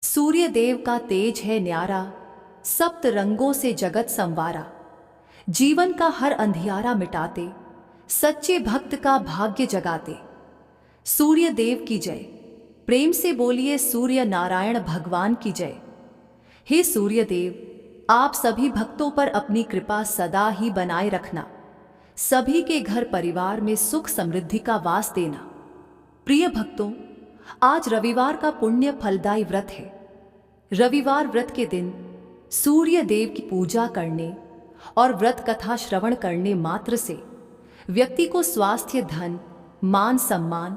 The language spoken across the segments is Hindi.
सूर्य देव का तेज है न्यारा, सप्त रंगों से जगत संवारा। जीवन का हर अंधियारा मिटाते, सच्चे भक्त का भाग्य जगाते। सूर्य देव की जय। प्रेम से बोलिए सूर्य नारायण भगवान की जय। हे सूर्य देव, आप सभी भक्तों पर अपनी कृपा सदा ही बनाए रखना। सभी के घर परिवार में सुख समृद्धि का वास देना। प्रिय भक्तों, आज रविवार का पुण्य फलदायी व्रत है। रविवार व्रत के दिन सूर्य देव की पूजा करने और व्रत कथा श्रवण करने मात्र से व्यक्ति को स्वास्थ्य, धन, मान सम्मान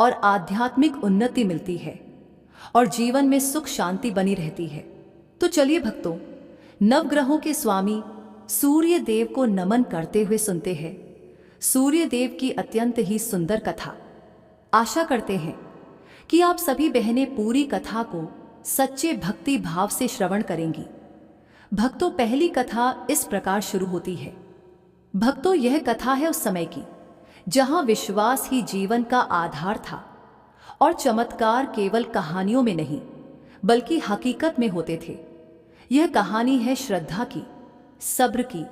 और आध्यात्मिक उन्नति मिलती है और जीवन में सुख शांति बनी रहती है। तो चलिए भक्तों, नवग्रहों के स्वामी सूर्य देव को नमन करते हुए सुनते हैं सूर्य देव की अत्यंत ही सुंदर कथा। आशा करते हैं कि आप सभी बहनें पूरी कथा को सच्चे भक्ति भाव से श्रवण करेंगी। भक्तों, पहली कथा इस प्रकार शुरू होती है। भक्तों, यह कथा है उस समय की जहां विश्वास ही जीवन का आधार था और चमत्कार केवल कहानियों में नहीं बल्कि हकीकत में होते थे। यह कहानी है श्रद्धा की, सब्र की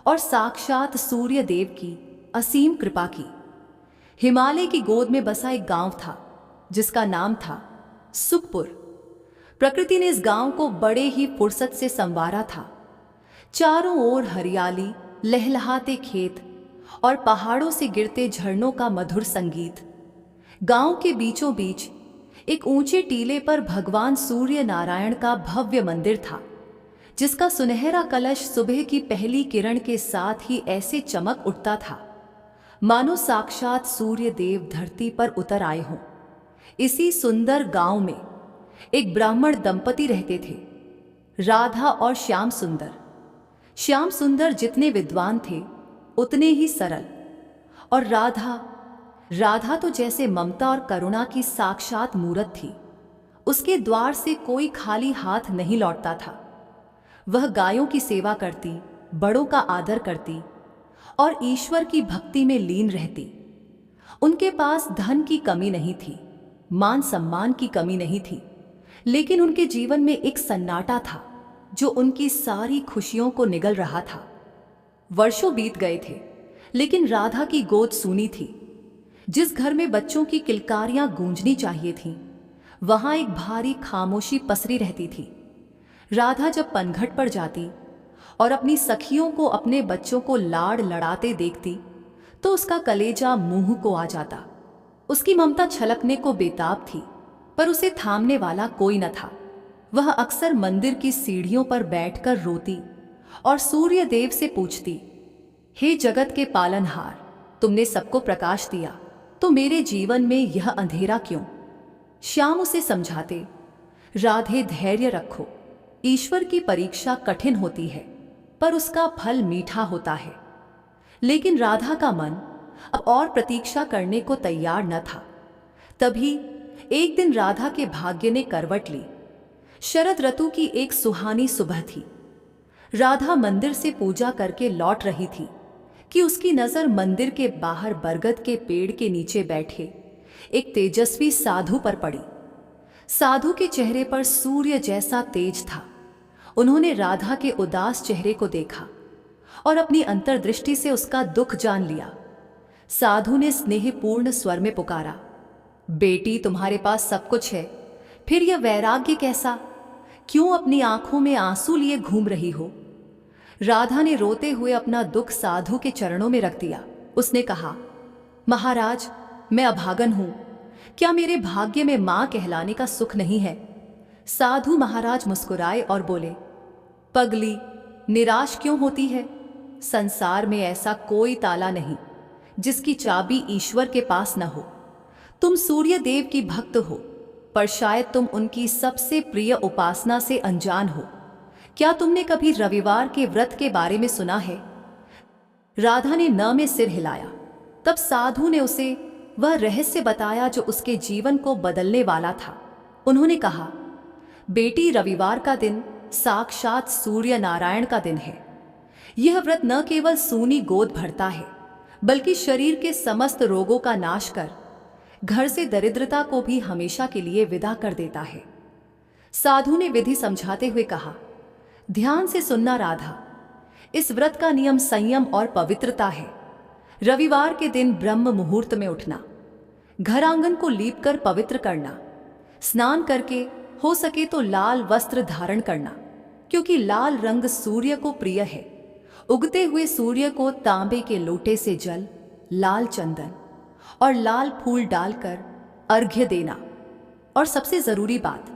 और साक्षात सूर्य देव की असीम कृपा की। हिमालय की गोद में बसा एक गांव था जिसका नाम था सुखपुर। प्रकृति ने इस गांव को बड़े ही फुर्सत से संवारा था। चारों ओर हरियाली, लहलहाते खेत और पहाड़ों से गिरते झरनों का मधुर संगीत। गांव के बीचों बीच एक ऊंचे टीले पर भगवान सूर्य नारायण का भव्य मंदिर था, जिसका सुनहरा कलश सुबह की पहली किरण के साथ ही ऐसे चमक उठता था मानो साक्षात सूर्य देव धरती पर उतर आए हों। इसी सुंदर गांव में एक ब्राह्मण दंपति रहते थे, राधा और श्याम सुंदर। श्याम सुंदर जितने विद्वान थे उतने ही सरल, और राधा तो जैसे ममता और करुणा की साक्षात मूरत थी। उसके द्वार से कोई खाली हाथ नहीं लौटता था। वह गायों की सेवा करती, बड़ों का आदर करती और ईश्वर की भक्ति में लीन रहती। उनके पास धन की कमी नहीं थी, मान सम्मान की कमी नहीं थी, लेकिन उनके जीवन में एक सन्नाटा था जो उनकी सारी खुशियों को निगल रहा था। वर्षों बीत गए थे, लेकिन राधा की गोद सूनी थी। जिस घर में बच्चों की किलकारियां गूंजनी चाहिए थीं, वहां एक भारी खामोशी पसरी रहती थी। राधा जब पनघट पर जाती और अपनी सखियों को अपने बच्चों को लाड़ लड़ाते देखती तो उसका कलेजा मुंह को आ जाता। उसकी ममता छलकने को बेताब थी, पर उसे थामने वाला कोई न था। वह अक्सर मंदिर की सीढ़ियों पर बैठकर रोती और सूर्य देव से पूछती, हे जगत के पालनहार, तुमने सबको प्रकाश दिया तो मेरे जीवन में यह अंधेरा क्यों? श्याम उसे समझाते, राधे धैर्य रखो, ईश्वर की परीक्षा कठिन होती है पर उसका फल मीठा होता है। लेकिन राधा का मन अब और प्रतीक्षा करने को तैयार न था। तभी एक दिन राधा के भाग्य ने करवट ली। शरद ऋतु की एक सुहानी सुबह थी। राधा मंदिर से पूजा करके लौट रही थी कि उसकी नजर मंदिर के बाहर बरगद के पेड़ के नीचे बैठे एक तेजस्वी साधु पर पड़ी। साधु के चेहरे पर सूर्य जैसा तेज था। उन्होंने राधा के उदास चेहरे को देखा और अपनी अंतर्दृष्टि से उसका दुख जान लिया। साधु ने स्नेहपूर्ण स्वर में पुकारा, बेटी, तुम्हारे पास सब कुछ है, फिर यह वैराग्य कैसा? क्यों अपनी आंखों में आंसू लिए घूम रही हो? राधा ने रोते हुए अपना दुख साधु के चरणों में रख दिया। उसने कहा, महाराज, मैं अभागन हूं। क्या मेरे भाग्य में मां कहलाने का सुख नहीं है? साधु महाराज मुस्कुराए और बोले, पगली, निराश क्यों होती है? संसार में ऐसा कोई ताला नहीं जिसकी चाबी ईश्वर के पास न हो। तुम सूर्य देव की भक्त हो, पर शायद तुम उनकी सबसे प्रिय उपासना से अनजान हो। क्या तुमने कभी रविवार के व्रत के बारे में सुना है? राधा ने न में सिर हिलाया। तब साधु ने उसे वह रहस्य बताया जो उसके जीवन को बदलने वाला था। उन्होंने कहा, बेटी, रविवार का दिन साक्षात सूर्य नारायण का दिन है। यह व्रत न केवल सूनी गोद भरता है बल्कि शरीर के समस्त रोगों का नाश कर घर से दरिद्रता को भी हमेशा के लिए विदा कर देता है। साधु ने विधि समझाते हुए कहा, ध्यान से सुनना राधा, इस व्रत का नियम संयम और पवित्रता है। रविवार के दिन ब्रह्म मुहूर्त में उठना, घर आंगन को लीपकर पवित्र करना, स्नान करके हो सके तो लाल वस्त्र धारण करना, क्योंकि लाल रंग सूर्य को प्रिय है। उगते हुए सूर्य को तांबे के लोटे से जल, लाल चंदन और लाल फूल डालकर अर्घ्य देना। और सबसे जरूरी बात,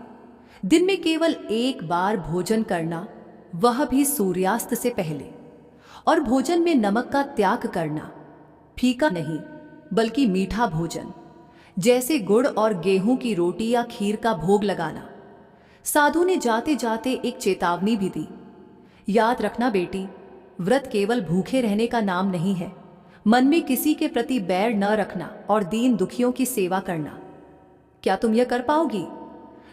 दिन में केवल एक बार भोजन करना, वह भी सूर्यास्त से पहले। और भोजन में नमक का त्याग करना, फीका नहीं बल्कि मीठा भोजन, जैसे गुड़ और गेहूं की रोटी या खीर का भोग लगाना। साधु ने जाते जाते एक चेतावनी भी दी, याद रखना बेटी, व्रत केवल भूखे रहने का नाम नहीं है। मन में किसी के प्रति बैर न रखना और दीन दुखियों की सेवा करना। क्या तुम यह कर पाओगी?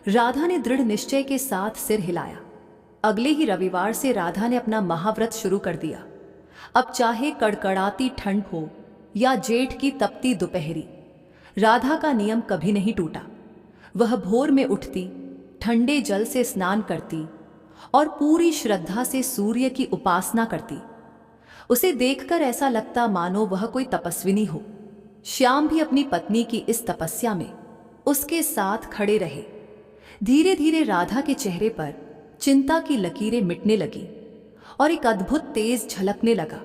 राधा ने दृढ़ निश्चय के साथ सिर हिलाया। अगले ही रविवार से राधा ने अपना महाव्रत शुरू कर दिया। अब चाहे कड़कड़ाती ठंड हो या जेठ की तपती दोपहरी, राधा का नियम कभी नहीं टूटा। वह भोर में उठती, ठंडे जल से स्नान करती और पूरी श्रद्धा से सूर्य की उपासना करती। उसे देखकर ऐसा लगता मानो वह कोई तपस्विनी हो। श्याम भी अपनी पत्नी की इस तपस्या में उसके साथ खड़े रहे। धीरे धीरे राधा के चेहरे पर चिंता की लकीरें मिटने लगी और एक अद्भुत तेज झलकने लगा।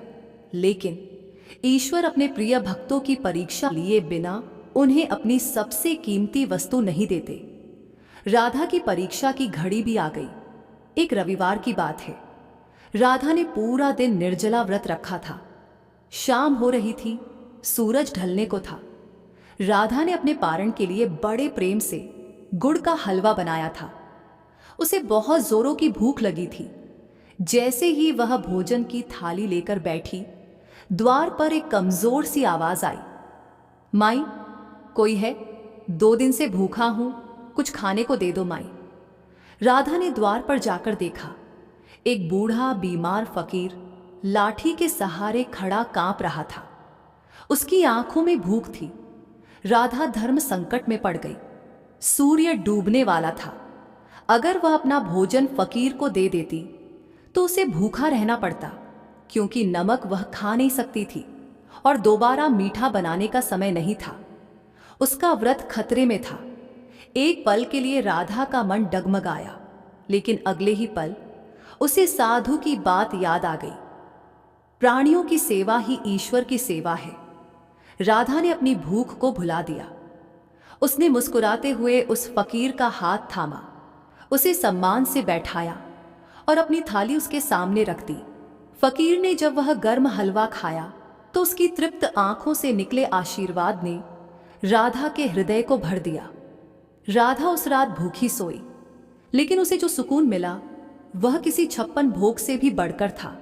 लेकिन ईश्वर अपने प्रिय भक्तों की परीक्षा लिए बिना उन्हें अपनी सबसे कीमती वस्तु नहीं देते। राधा की परीक्षा की घड़ी भी आ गई। एक रविवार की बात है। राधा ने पूरा दिन निर्जला व्रत रखा था। शाम हो रही थी, सूरज ढलने को था। राधा ने अपने पारण के लिए बड़े प्रेम से गुड़ का हलवा बनाया था। उसे बहुत जोरों की भूख लगी थी। जैसे ही वह भोजन की थाली लेकर बैठी, द्वार पर एक कमजोर सी आवाज आई, माई, कोई है? 2 दिन से भूखा हूं, कुछ खाने को दे दो माई। राधा ने द्वार पर जाकर देखा। एक बूढ़ा बीमार फकीर लाठी के सहारे खड़ा कांप रहा था। उसकी आंखों में भूख थी। राधा धर्म संकट में पड़ गई। सूर्य डूबने वाला था। अगर वह अपना भोजन फकीर को दे देती तो उसे भूखा रहना पड़ता, क्योंकि नमक वह खा नहीं सकती थी और दोबारा मीठा बनाने का समय नहीं था। उसका व्रत खतरे में था। एक पल के लिए राधा का मन डगमगाया, लेकिन अगले ही पल उसे साधु की बात याद आ गई। प्राणियों की सेवा ही ईश्वर की सेवा है। राधा ने अपनी भूख को भुला दिया। उसने मुस्कुराते हुए उस फकीर का हाथ थामा, उसे सम्मान से बैठाया और अपनी थाली उसके सामने रख दी। फकीर ने जब वह गर्म हलवा खाया तो उसकी तृप्त आंखों से निकले आशीर्वाद ने राधा के हृदय को भर दिया। राधा उस रात भूखी सोई, लेकिन उसे जो सुकून मिला वह किसी 56 भोग से भी बढ़कर था।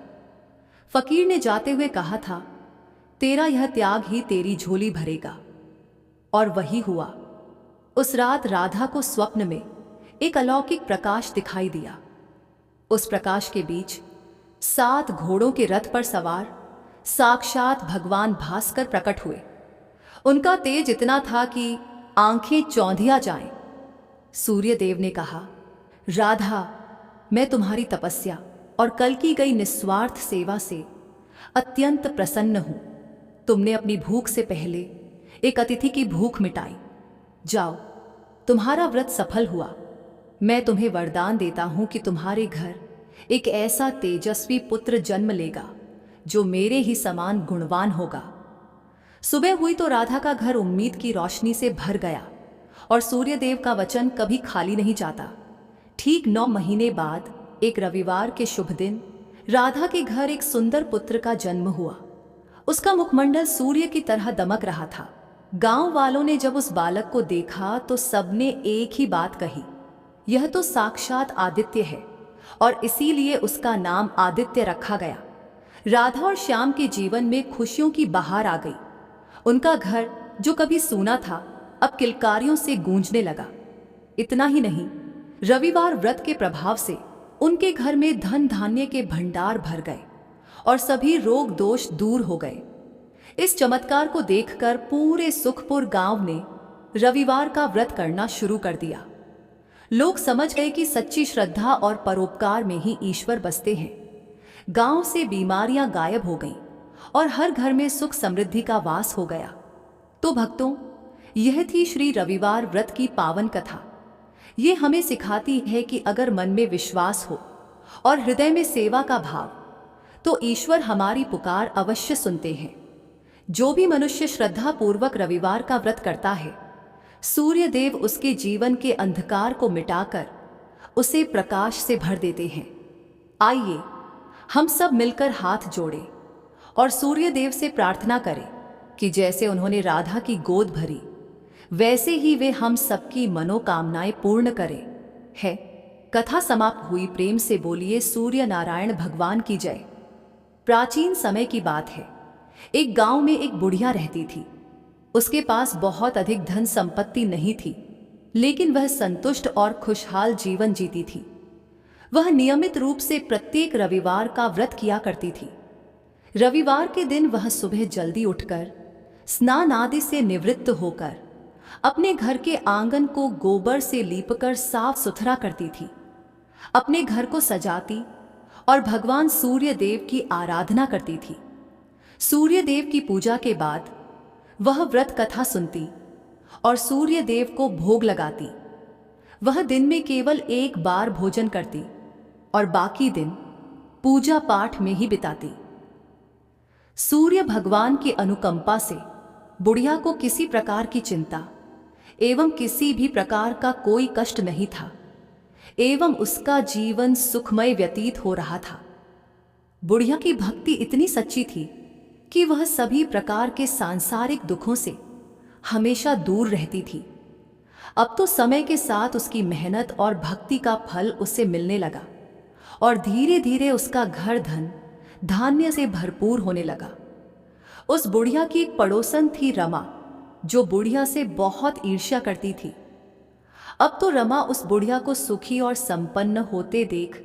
फकीर ने जाते हुए कहा था, तेरा यह त्याग ही तेरी झोली भरेगा। और वही हुआ। उस रात राधा को स्वप्न में एक अलौकिक प्रकाश दिखाई दिया। उस प्रकाश के बीच 7 घोड़ों के रथ पर सवार साक्षात भगवान भास्कर प्रकट हुए। उनका तेज इतना था कि आंखें चौंधिया जाएं। सूर्यदेव ने कहा, राधा, मैं तुम्हारी तपस्या और कल की गई निस्वार्थ सेवा से अत्यंत प्रसन्न हूं। तुमने अपनी भूख से पहले एक अतिथि की भूख मिटाई। जाओ, तुम्हारा व्रत सफल हुआ। मैं तुम्हें वरदान देता हूं कि तुम्हारे घर एक ऐसा तेजस्वी पुत्र जन्म लेगा जो मेरे ही समान गुणवान होगा। सुबह हुई तो राधा का घर उम्मीद की रोशनी से भर गया और सूर्यदेव का वचन कभी खाली नहीं जाता। ठीक 9 महीने बाद एक रविवार के शुभ दिन राधा के घर एक सुंदर पुत्र का जन्म हुआ। उसका मुखमंडल सूर्य की तरह दमक रहा था। गांव वालों ने जब उस बालक को देखा तो सबने एक ही बात कही, यह तो साक्षात आदित्य है, और इसीलिए उसका नाम आदित्य रखा गया। राधा और श्याम के जीवन में खुशियों की बहार आ गई। उनका घर जो कभी सूना था अब किलकारियों से गूंजने लगा। इतना ही नहीं, रविवार व्रत के प्रभाव से उनके घर में धन धान्य के भंडार भर गए और सभी रोग दोष दूर हो गए। इस चमत्कार को देखकर पूरे सुखपुर गांव ने रविवार का व्रत करना शुरू कर दिया। लोग समझ गए कि सच्ची श्रद्धा और परोपकार में ही ईश्वर बसते हैं। गांव से बीमारियां गायब हो गईं और हर घर में सुख समृद्धि का वास हो गया। तो भक्तों, यह थी श्री रविवार व्रत की पावन कथा। ये हमें सिखाती है कि अगर मन में विश्वास हो और हृदय में सेवा का भाव, तो ईश्वर हमारी पुकार अवश्य सुनते हैं। जो भी मनुष्य श्रद्धा पूर्वक रविवार का व्रत करता है, सूर्य देव उसके जीवन के अंधकार को मिटाकर उसे प्रकाश से भर देते हैं। आइए हम सब मिलकर हाथ जोड़ें और सूर्य देव से प्रार्थना करें कि जैसे उन्होंने राधा की गोद भरी, वैसे ही वे हम सबकी मनोकामनाएं पूर्ण करें। है कथा समाप्त हुई। प्रेम से बोलिए सूर्य नारायण भगवान की जय। प्राचीन समय की बात है। एक गांव में एक बुढ़िया रहती थी। उसके पास बहुत अधिक धन संपत्ति नहीं थी, लेकिन वह संतुष्ट और खुशहाल जीवन जीती थी। वह नियमित रूप से प्रत्येक रविवार का व्रत किया करती थी। रविवार के दिन वह सुबह जल्दी उठकर स्नान आदि से निवृत्त होकर अपने घर के आंगन को गोबर से लीपकर साफ सुथरा करती थी। अपने घर को सजाती और भगवान सूर्य देव की आराधना करती थी। सूर्य देव की पूजा के बाद वह व्रत कथा सुनती और सूर्य देव को भोग लगाती। वह दिन में केवल एक बार भोजन करती और बाकी दिन पूजा पाठ में ही बिताती। सूर्य भगवान की अनुकंपा से बुढ़िया को किसी प्रकार की चिंता एवं किसी भी प्रकार का कोई कष्ट नहीं था एवं उसका जीवन सुखमय व्यतीत हो रहा था। बुढ़िया की भक्ति इतनी सच्ची थी कि वह सभी प्रकार के सांसारिक दुखों से हमेशा दूर रहती थी। अब तो समय के साथ उसकी मेहनत और भक्ति का फल उसे मिलने लगा और धीरे धीरे उसका घर धन धान्य से भरपूर होने लगा। उस बुढ़िया की एक पड़ोसन थी रमा, जो बुढ़िया से बहुत ईर्ष्या करती थी। अब तो रमा उस बुढ़िया को सुखी और संपन्न होते देख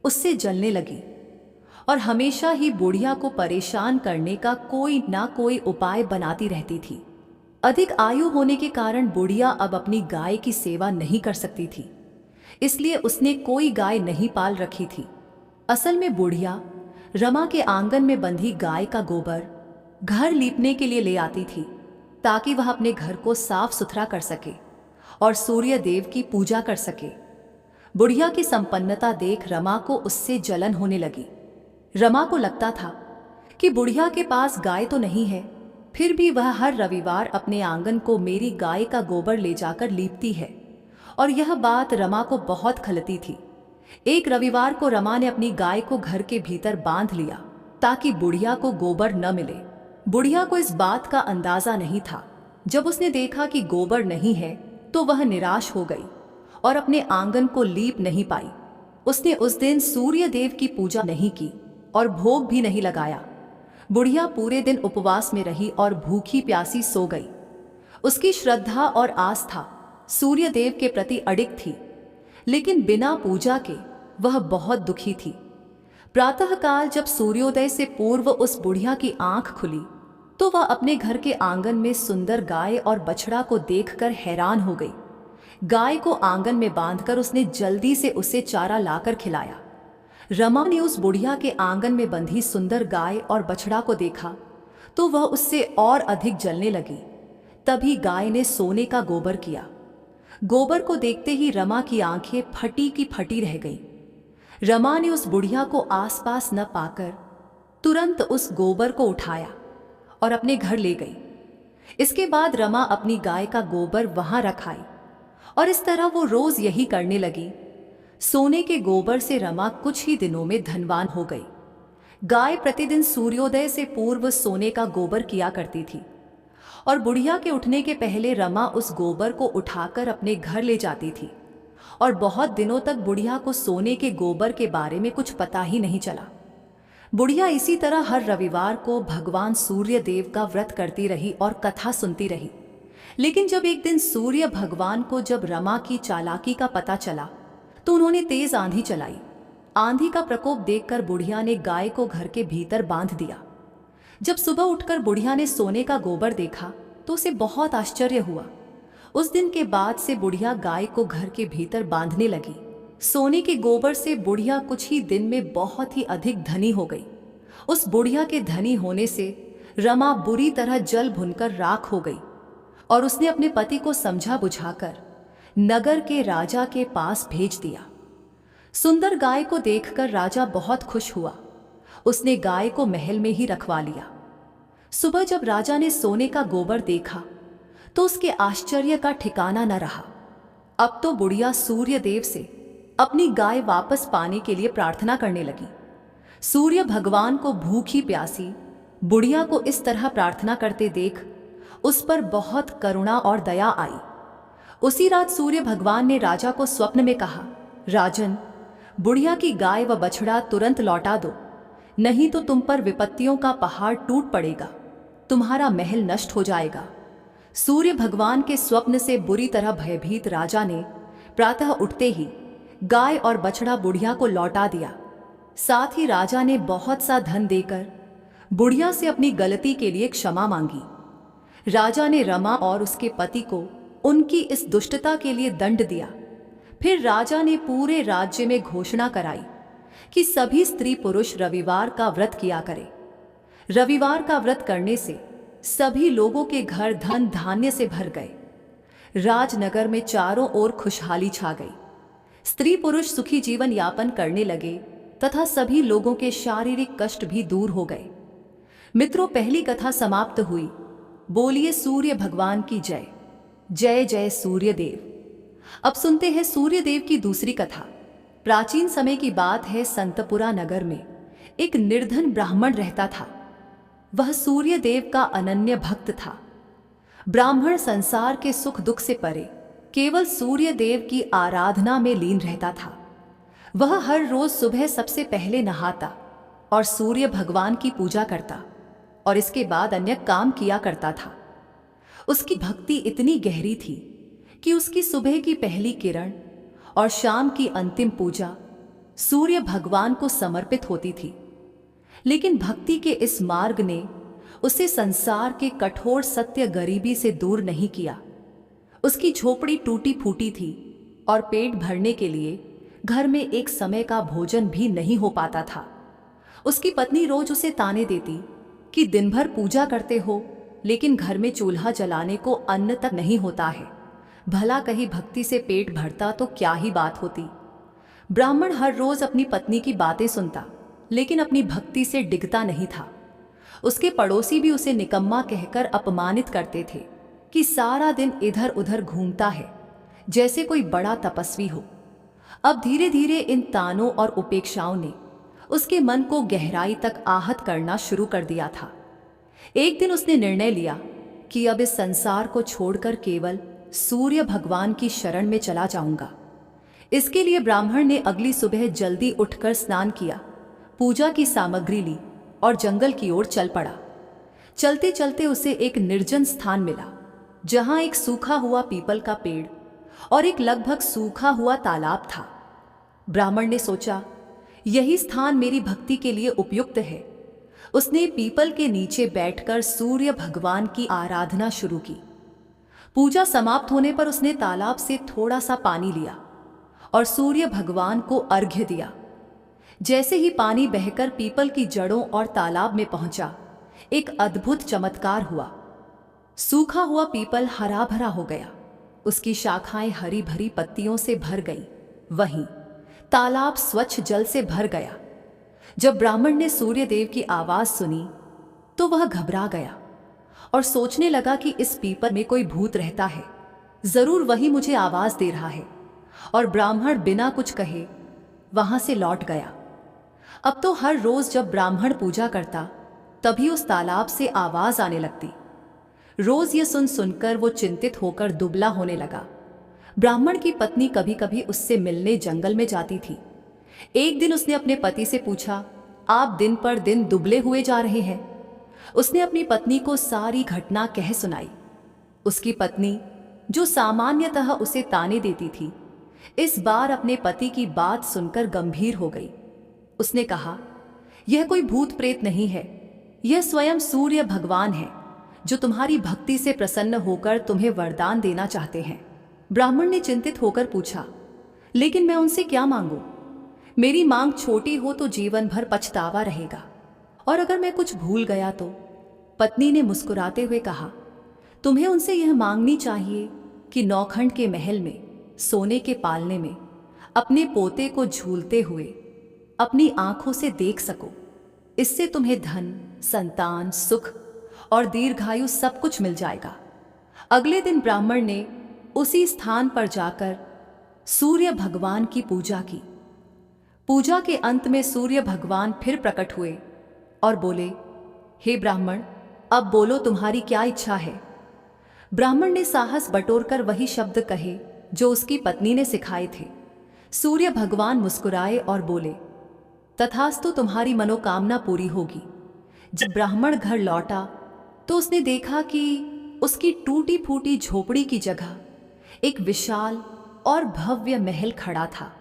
उससे जलने लगी और हमेशा ही बुढ़िया को परेशान करने का कोई ना कोई उपाय बनाती रहती थी। अधिक आयु होने के कारण बुढ़िया अब अपनी गाय की सेवा नहीं कर सकती थी, इसलिए उसने कोई गाय नहीं पाल रखी थी। असल में बुढ़िया रमा के आंगन में बंधी गाय का गोबर घर लीपने के लिए ले आती थी, ताकि वह अपने घर को साफ सुथरा कर सके और सूर्य देव की पूजा कर सके। बुढ़िया की संपन्नता देख रमा को उससे जलन होने लगी। रमा को लगता था कि बुढ़िया के पास गाय तो नहीं है, फिर भी वह हर रविवार अपने आंगन को मेरी गाय का गोबर ले जाकर लीपती है, और यह बात रमा को बहुत खलती थी। एक रविवार को रमा ने अपनी गाय को घर के भीतर बांध लिया ताकि बुढ़िया को गोबर न मिले। बुढ़िया को इस बात का अंदाजा नहीं था। जब उसने देखा कि गोबर नहीं है तो वह निराश हो गई और अपने आंगन को लीप नहीं पाई। उसने उस दिन सूर्य देव की पूजा नहीं की और भोग भी नहीं लगाया। बुढ़िया पूरे दिन उपवास में रही और भूखी प्यासी सो गई। उसकी श्रद्धा और आस्था सूर्य देव के प्रति अडिग थी, लेकिन बिना पूजा के वह बहुत दुखी थी। प्रातःकाल जब सूर्योदय से पूर्व उस बुढ़िया की आंख खुली तो वह अपने घर के आंगन में सुंदर गाय और बछड़ा को देखकर हैरान हो गई। गाय को आंगन में बांधकर उसने जल्दी से उसे चारा लाकर खिलाया। रमा ने उस बुढ़िया के आंगन में बंधी सुंदर गाय और बछड़ा को देखा तो वह उससे और अधिक जलने लगी। तभी गाय ने सोने का गोबर किया। गोबर को देखते ही रमा की आंखें फटी की फटी रह गईं। रमा ने उस बुढ़िया को आसपास न पाकर तुरंत उस गोबर को उठाया और अपने घर ले गई। इसके बाद रमा अपनी गाय का गोबर वहां रख आई और इस तरह वो रोज यही करने लगी। सोने के गोबर से रमा कुछ ही दिनों में धनवान हो गई। गाय प्रतिदिन सूर्योदय से पूर्व सोने का गोबर किया करती थी और बुढ़िया के उठने के पहले रमा उस गोबर को उठाकर अपने घर ले जाती थी और बहुत दिनों तक बुढ़िया को सोने के गोबर के बारे में कुछ पता ही नहीं चला। बुढ़िया इसी तरह हर रविवार को भगवान सूर्य देव का व्रत करती रही और कथा सुनती रही। लेकिन जब एक दिन सूर्य भगवान को जब रमा की चालाकी का पता चला तो उन्होंने तेज आंधी चलाई। आंधी का प्रकोप देखकर बुढ़िया ने गाय को घर के भीतर बांध दिया। जब सुबह उठकर बुढ़िया ने सोने का गोबर देखा तो उसे बहुत आश्चर्य हुआ। उस दिन के बाद से बुढ़िया गाय को घर के भीतर बांधने लगी। सोने के गोबर से बुढ़िया कुछ ही दिन में बहुत ही अधिक धनी हो गई। उस बुढ़िया के धनी होने से रमा बुरी तरह जल भुनकर राख हो गई और उसने अपने पति को समझा बुझाकर नगर के राजा के पास भेज दिया। सुंदर गाय को देखकर राजा बहुत खुश हुआ। उसने गाय को महल में ही रखवा लिया। सुबह जब राजा ने सोने का गोबर देखा तो उसके आश्चर्य का ठिकाना न रहा। अब तो बुढ़िया सूर्य देव से अपनी गाय वापस पाने के लिए प्रार्थना करने लगी। सूर्य भगवान को भूखी प्यासी बुढ़िया को इस तरह प्रार्थना करते देख उस पर बहुत करुणा और दया आई। उसी रात सूर्य भगवान ने राजा को स्वप्न में कहा, राजन, बुढ़िया की गाय व बछड़ा तुरंत लौटा दो, नहीं तो तुम पर विपत्तियों का पहाड़ टूट पड़ेगा, तुम्हारा महल नष्ट हो जाएगा। सूर्य भगवान के स्वप्न से बुरी तरह भयभीत राजा ने प्रातः उठते ही गाय और बछड़ा बुढ़िया को लौटा दिया। साथ ही राजा ने बहुत सा धन देकर बुढ़िया से अपनी गलती के लिए क्षमा मांगी। राजा ने रमा और उसके पति को उनकी इस दुष्टता के लिए दंड दिया। फिर राजा ने पूरे राज्य में घोषणा कराई कि सभी स्त्री पुरुष रविवार का व्रत किया करें। रविवार का व्रत करने से सभी लोगों के घर धन धान्य से भर गए। राजनगर में चारों ओर खुशहाली छा गई। स्त्री पुरुष सुखी जीवन यापन करने लगे तथा सभी लोगों के शारीरिक कष्ट भी दूर हो गए। मित्रों, पहली कथा समाप्त हुई। बोलिए सूर्य भगवान की जय। जय जय सूर्यदेव। अब सुनते हैं सूर्यदेव की दूसरी कथा। प्राचीन समय की बात है। संतपुरा नगर में एक निर्धन ब्राह्मण रहता था। वह सूर्यदेव का अनन्य भक्त था। ब्राह्मण संसार के सुख दुख से परे केवल सूर्यदेव की आराधना में लीन रहता था। वह हर रोज सुबह सबसे पहले नहाता और सूर्य भगवान की पूजा करता और इसके बाद अन्य काम किया करता था। उसकी भक्ति इतनी गहरी थी कि उसकी सुबह की पहली किरण और शाम की अंतिम पूजा सूर्य भगवान को समर्पित होती थी। लेकिन भक्ति के इस मार्ग ने उसे संसार के कठोर सत्य गरीबी से दूर नहीं किया। उसकी झोपड़ी टूटी फूटी थी और पेट भरने के लिए घर में एक समय का भोजन भी नहीं हो पाता था। उसकी पत्नी रोज उसे ताने देती कि दिन भर पूजा करते हो लेकिन घर में चूल्हा जलाने को अन्न तक नहीं होता है। भला कहीं भक्ति से पेट भरता तो क्या ही बात होती। ब्राह्मण हर रोज अपनी पत्नी की बातें सुनता लेकिन अपनी भक्ति से डिगता नहीं था। उसके पड़ोसी भी उसे निकम्मा कहकर अपमानित करते थे कि सारा दिन इधर उधर घूमता है जैसे कोई बड़ा तपस्वी हो। अब धीरे धीरे इन तानों और उपेक्षाओं ने उसके मन को गहराई तक आहत करना शुरू कर दिया था। एक दिन उसने निर्णय लिया कि अब इस संसार को छोड़कर केवल सूर्य भगवान की शरण में चला जाऊंगा। इसके लिए ब्राह्मण ने अगली सुबह जल्दी उठकर स्नान किया, पूजा की सामग्री ली और जंगल की ओर चल पड़ा। चलते चलते उसे एक निर्जन स्थान मिला जहां एक सूखा हुआ पीपल का पेड़ और एक लगभग सूखा हुआ तालाब था। ब्राह्मण ने सोचा, यही स्थान मेरी भक्ति के लिए उपयुक्त है। उसने पीपल के नीचे बैठकर सूर्य भगवान की आराधना शुरू की। पूजा समाप्त होने पर उसने तालाब से थोड़ा सा पानी लिया और सूर्य भगवान को अर्घ्य दिया। जैसे ही पानी बहकर पीपल की जड़ों और तालाब में पहुंचा, एक अद्भुत चमत्कार हुआ। सूखा हुआ पीपल हरा भरा हो गया, उसकी शाखाएं हरी भरी पत्तियों से भर गई। वहीं तालाब स्वच्छ जल से भर गया। जब ब्राह्मण ने सूर्यदेव की आवाज सुनी तो वह घबरा गया और सोचने लगा कि इस पीपल में कोई भूत रहता है, जरूर वही मुझे आवाज दे रहा है। और ब्राह्मण बिना कुछ कहे वहां से लौट गया। अब तो हर रोज जब ब्राह्मण पूजा करता तभी उस तालाब से आवाज आने लगती। रोज ये सुनकर वो चिंतित होकर दुबला होने लगा। ब्राह्मण की पत्नी कभी कभी उससे मिलने जंगल में जाती थी। एक दिन उसने अपने पति से पूछा, आप दिन पर दिन दुबले हुए जा रहे हैं। उसने अपनी पत्नी को सारी घटना कह सुनाई। उसकी पत्नी, जो सामान्यतः उसे ताने देती थी, इस बार अपने पति की बात सुनकर गंभीर हो गई। उसने कहा, यह कोई भूत प्रेत नहीं है, यह स्वयं सूर्य भगवान है जो तुम्हारी भक्ति से प्रसन्न होकर तुम्हें वरदान देना चाहते हैं। ब्राह्मण ने चिंतित होकर पूछा, लेकिन मैं उनसे क्या मांगूं? मेरी मांग छोटी हो तो जीवन भर पछतावा रहेगा, और अगर मैं कुछ भूल गया तो? पत्नी ने मुस्कुराते हुए कहा, तुम्हें उनसे यह मांगनी चाहिए कि नौखंड के महल में सोने के पालने में अपने पोते को झूलते हुए अपनी आंखों से देख सको। इससे तुम्हें धन, संतान, सुख और दीर्घायु सब कुछ मिल जाएगा। अगले दिन ब्राह्मण ने उसी स्थान पर जाकर सूर्य भगवान की पूजा की। पूजा के अंत में सूर्य भगवान फिर प्रकट हुए और बोले, हे ब्राह्मण, अब बोलो तुम्हारी क्या इच्छा है? ब्राह्मण ने साहस बटोरकर वही शब्द कहे जो उसकी पत्नी ने सिखाए थे। सूर्य भगवान मुस्कुराए और बोले, तथास्तु, तुम्हारी मनोकामना पूरी होगी। जब ब्राह्मण घर लौटा तो उसने देखा कि उसकी टूटी फूटी झोपड़ी की जगह एक विशाल और भव्य महल खड़ा था।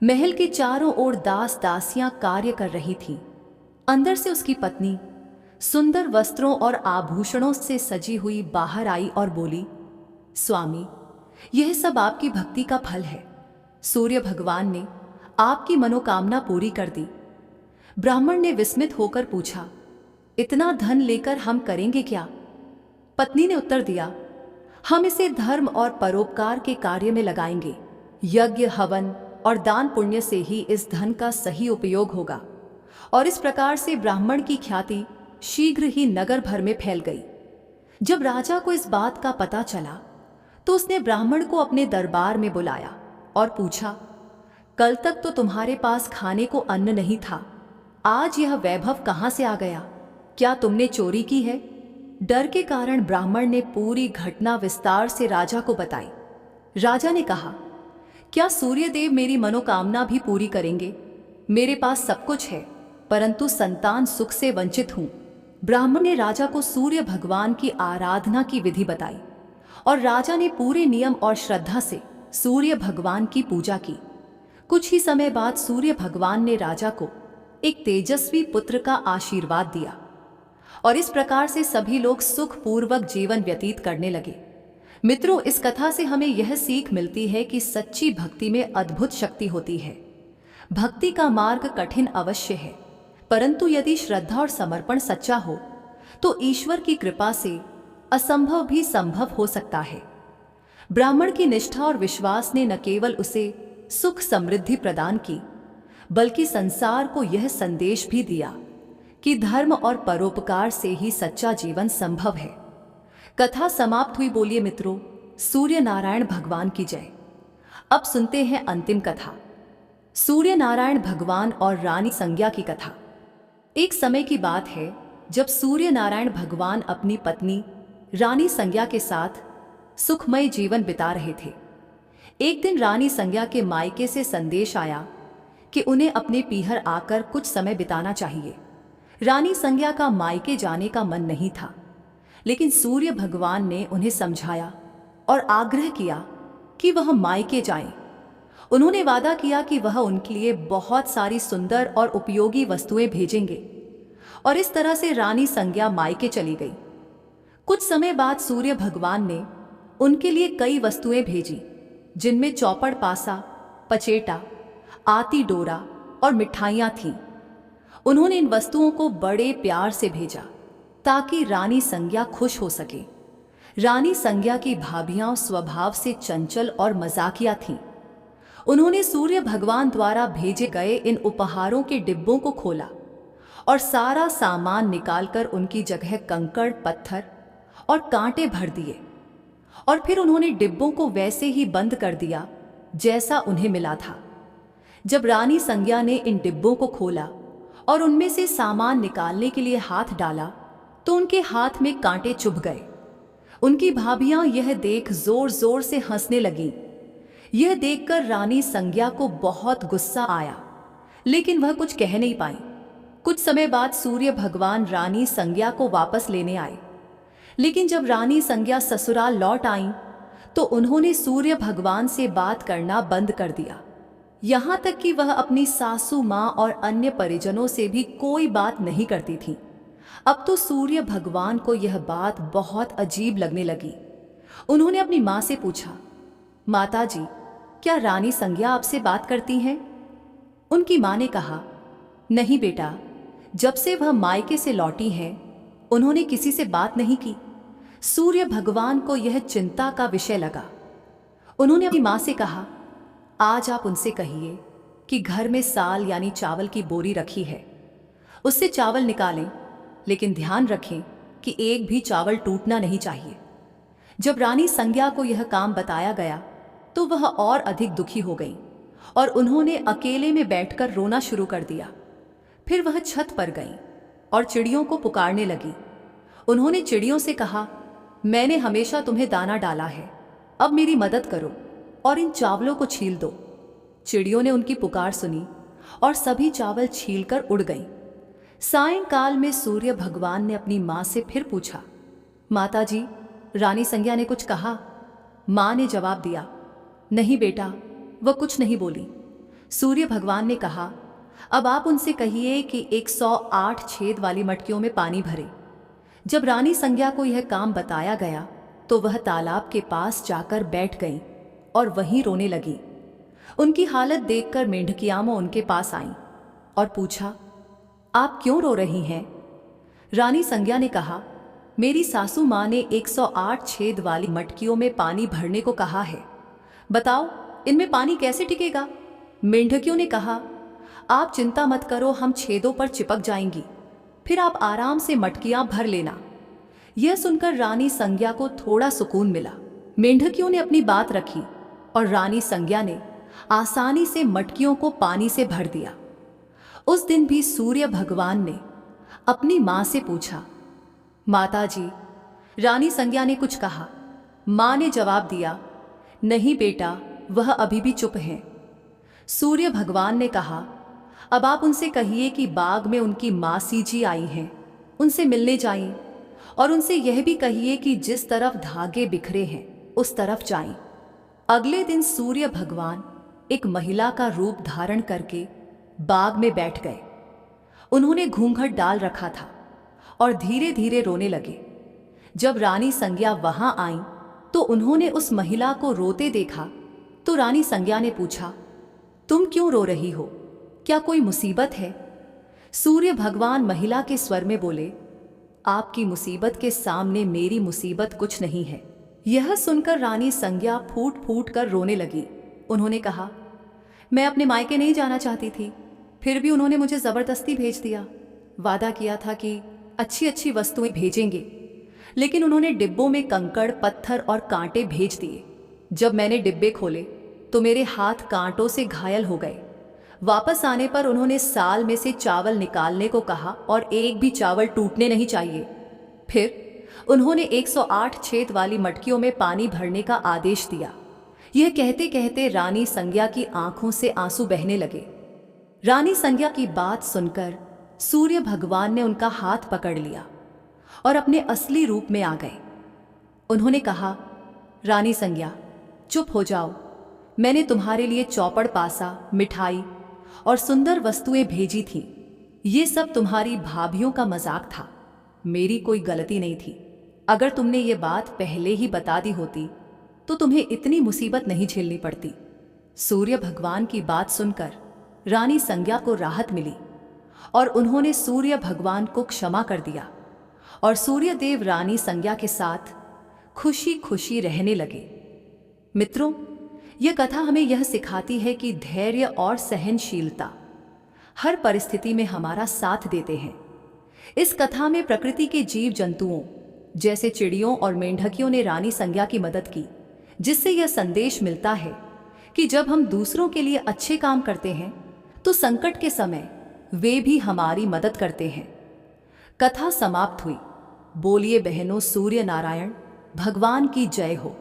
महल के चारों ओर दास दासियां कार्य कर रही थीं। अंदर से उसकी पत्नी सुंदर वस्त्रों और आभूषणों से सजी हुई बाहर आई और बोली, स्वामी, यह सब आपकी भक्ति का फल है। सूर्य भगवान ने आपकी मनोकामना पूरी कर दी। ब्राह्मण ने विस्मित होकर पूछा, इतना धन लेकर हम करेंगे क्या? पत्नी ने उत्तर दिया, हम इसे धर्म और परोपकार के कार्य में लगाएंगे। यज्ञ, हवन और दान पुण्य से ही इस धन का सही उपयोग होगा। और इस प्रकार से ब्राह्मण की ख्याति शीघ्र ही नगर भर में फैल गई। जब राजा को इस बात का पता चला तो उसने ब्राह्मण को अपने दरबार में बुलाया और पूछा, कल तक तो तुम्हारे पास खाने को अन्न नहीं था, आज यह वैभव कहाँ से आ गया? क्या तुमने चोरी की है? डर के कारण ब्राह्मण ने पूरी घटना विस्तार से राजा को बताई। राजा ने कहा, क्या सूर्यदेव मेरी मनोकामना भी पूरी करेंगे? मेरे पास सब कुछ है, परंतु संतान सुख से वंचित हूं। ब्राह्मण ने राजा को सूर्य भगवान की आराधना की विधि बताई और राजा ने पूरे नियम और श्रद्धा से सूर्य भगवान की पूजा की। कुछ ही समय बाद सूर्य भगवान ने राजा को एक तेजस्वी पुत्र का आशीर्वाद दिया और इस प्रकार से सभी लोग सुखपूर्वक जीवन व्यतीत करने लगे। मित्रों, इस कथा से हमें यह सीख मिलती है कि सच्ची भक्ति में अद्भुत शक्ति होती है। भक्ति का मार्ग कठिन अवश्य है, परंतु यदि श्रद्धा और समर्पण सच्चा हो तो ईश्वर की कृपा से असंभव भी संभव हो सकता है। ब्राह्मण की निष्ठा और विश्वास ने न केवल उसे सुख समृद्धि प्रदान की, बल्कि संसार को यह संदेश भी दिया कि धर्म और परोपकार से ही सच्चा जीवन संभव है। कथा समाप्त हुई। बोलिए मित्रों, सूर्य नारायण भगवान की जय। अब सुनते हैं अंतिम कथा, सूर्य नारायण भगवान और रानी संज्ञा की कथा। एक समय की बात है जब सूर्य नारायण भगवान अपनी पत्नी रानी संज्ञा के साथ सुखमय जीवन बिता रहे थे। एक दिन रानी संज्ञा के मायके से संदेश आया कि उन्हें अपने पीहर आकर कुछ समय बिताना चाहिए। रानी संज्ञा का मायके जाने का मन नहीं था, लेकिन सूर्य भगवान ने उन्हें समझाया और आग्रह किया कि वह मायके जाएं। उन्होंने वादा किया कि वह उनके लिए बहुत सारी सुंदर और उपयोगी वस्तुएं भेजेंगे और इस तरह से रानी संज्ञा मायके चली गई। कुछ समय बाद सूर्य भगवान ने उनके लिए कई वस्तुएं भेजी, जिनमें चौपड़ पासा, पचेटा, आती डोरा और मिठाइयां थीं। उन्होंने इन वस्तुओं को बड़े प्यार से भेजा ताकि रानी संज्ञा खुश हो सके। रानी संज्ञा की भाभियां स्वभाव से चंचल और मजाकिया थीं। उन्होंने सूर्य भगवान द्वारा भेजे गए इन उपहारों के डिब्बों को खोला और सारा सामान निकालकर उनकी जगह कंकड़, पत्थर और कांटे भर दिए और फिर उन्होंने डिब्बों को वैसे ही बंद कर दिया जैसा उन्हें मिला था। जब रानी संज्ञा ने इन डिब्बों को खोला और उनमें से सामान निकालने के लिए हाथ डाला तो उनके हाथ में कांटे चुभ गए। उनकी भाभियां यह देख जोर जोर से हंसने लगीं। यह देखकर रानी संज्ञा को बहुत गुस्सा आया, लेकिन वह कुछ कह नहीं पाई। कुछ समय बाद सूर्य भगवान रानी संज्ञा को वापस लेने आए, लेकिन जब रानी संज्ञा ससुराल लौट आईं तो उन्होंने सूर्य भगवान से बात करना बंद कर दिया। यहाँ तक कि वह अपनी सासू माँ और अन्य परिजनों से भी कोई बात नहीं करती थीं। अब तो सूर्य भगवान को यह बात बहुत अजीब लगने लगी। उन्होंने अपनी माँ से पूछा, माता जी, क्या रानी संज्ञा आपसे बात करती हैं? उनकी माँ ने कहा, नहीं बेटा, जब से वह मायके से लौटी हैं उन्होंने किसी से बात नहीं की। सूर्य भगवान को यह चिंता का विषय लगा। उन्होंने अपनी माँ से कहा, आज आप उनसे कहिए कि घर में साल यानी चावल की बोरी रखी है, उससे चावल निकालें, लेकिन ध्यान रखें कि एक भी चावल टूटना नहीं चाहिए। जब रानी संज्ञा को यह काम बताया गया तो वह और अधिक दुखी हो गई और उन्होंने अकेले में बैठकर रोना शुरू कर दिया। फिर वह छत पर गई और चिड़ियों को पुकारने लगी। उन्होंने चिड़ियों से कहा, मैंने हमेशा तुम्हें दाना डाला है, अब मेरी मदद करो और इन चावलों को छील दो। चिड़ियों ने उनकी पुकार सुनी और सभी चावल छीलकर उड़ गईं। सायंकाल में सूर्य भगवान ने अपनी माँ से फिर पूछा, माता जी, रानी संज्ञा ने कुछ कहा? माँ ने जवाब दिया, नहीं बेटा, वह कुछ नहीं बोली। सूर्य भगवान ने कहा, अब आप उनसे कहिए कि 108 छेद वाली मटकियों में पानी भरे। जब रानी संज्ञा को यह काम बताया गया तो वह तालाब के पास जाकर बैठ गई और वहीं रोने लगी। उनकी हालत देखकर मेंढकियामों उनके पास आईं और पूछा, आप क्यों रो रही हैं? रानी संज्ञा ने कहा, मेरी सासू माँ ने 108 छेद वाली मटकियों में पानी भरने को कहा है, बताओ इनमें पानी कैसे टिकेगा? मेंढकियों ने कहा, आप चिंता मत करो, हम छेदों पर चिपक जाएंगी, फिर आप आराम से मटकियां भर लेना। यह सुनकर रानी संज्ञा को थोड़ा सुकून मिला। मेंढकियों ने अपनी बात रखी और रानी संज्ञा ने आसानी से मटकियों को पानी से भर दिया। उस दिन भी सूर्य भगवान ने अपनी माँ से पूछा, माता जी, रानी संज्ञा ने कुछ कहा? माँ ने जवाब दिया, नहीं बेटा, वह अभी भी चुप हैं। सूर्य भगवान ने कहा, अब आप उनसे कहिए कि बाग में उनकी मासी जी आई हैं, उनसे मिलने जाएं और उनसे यह भी कहिए कि जिस तरफ धागे बिखरे हैं उस तरफ जाएं। अगले दिन सूर्य भगवान एक महिला का रूप धारण करके बाग में बैठ गए। उन्होंने घूंघट डाल रखा था और धीरे धीरे रोने लगे। जब रानी संज्ञा वहां आईं तो उन्होंने उस महिला को रोते देखा तो रानी संज्ञा ने पूछा, तुम क्यों रो रही हो? क्या कोई मुसीबत है? सूर्य भगवान महिला के स्वर में बोले, आपकी मुसीबत के सामने मेरी मुसीबत कुछ नहीं है। यह सुनकर रानी संज्ञा फूट फूट कर रोने लगी। उन्होंने कहा, मैं अपने मायके नहीं जाना चाहती थी, फिर भी उन्होंने मुझे जबरदस्ती भेज दिया। वादा किया था कि अच्छी अच्छी वस्तुएं भेजेंगे, लेकिन उन्होंने डिब्बों में कंकड़, पत्थर और कांटे भेज दिए। जब मैंने डिब्बे खोले तो मेरे हाथ कांटों से घायल हो गए। वापस आने पर उन्होंने साल में से चावल निकालने को कहा और एक भी चावल टूटने नहीं चाहिए। फिर उन्होंने 108 छेद वाली मटकियों में पानी भरने का आदेश दिया। यह कहते कहते रानी संज्ञा की आंखों से आंसू बहने लगे। रानी संज्ञा की बात सुनकर सूर्य भगवान ने उनका हाथ पकड़ लिया और अपने असली रूप में आ गए। उन्होंने कहा, रानी संज्ञा, चुप हो जाओ। मैंने तुम्हारे लिए चौपड़ पासा, मिठाई और सुंदर वस्तुएं भेजी थीं। ये सब तुम्हारी भाभियों का मजाक था, मेरी कोई गलती नहीं थी। अगर तुमने ये बात पहले ही बता दी होती तो तुम्हें इतनी मुसीबत नहीं झेलनी पड़ती। सूर्य भगवान की बात सुनकर रानी संज्ञा को राहत मिली और उन्होंने सूर्य भगवान को क्षमा कर दिया और सूर्यदेव रानी संज्ञा के साथ खुशी खुशी रहने लगे। मित्रों, यह कथा हमें यह सिखाती है कि धैर्य और सहनशीलता हर परिस्थिति में हमारा साथ देते हैं। इस कथा में प्रकृति के जीव जंतुओं जैसे चिड़ियों और मेंढकियों ने रानी संज्ञा की मदद की, जिससे यह संदेश मिलता है कि जब हम दूसरों के लिए अच्छे काम करते हैं तो संकट के समय वे भी हमारी मदद करते हैं। कथा समाप्त हुई। बोलिए बहनों, सूर्य नारायण भगवान की जय हो।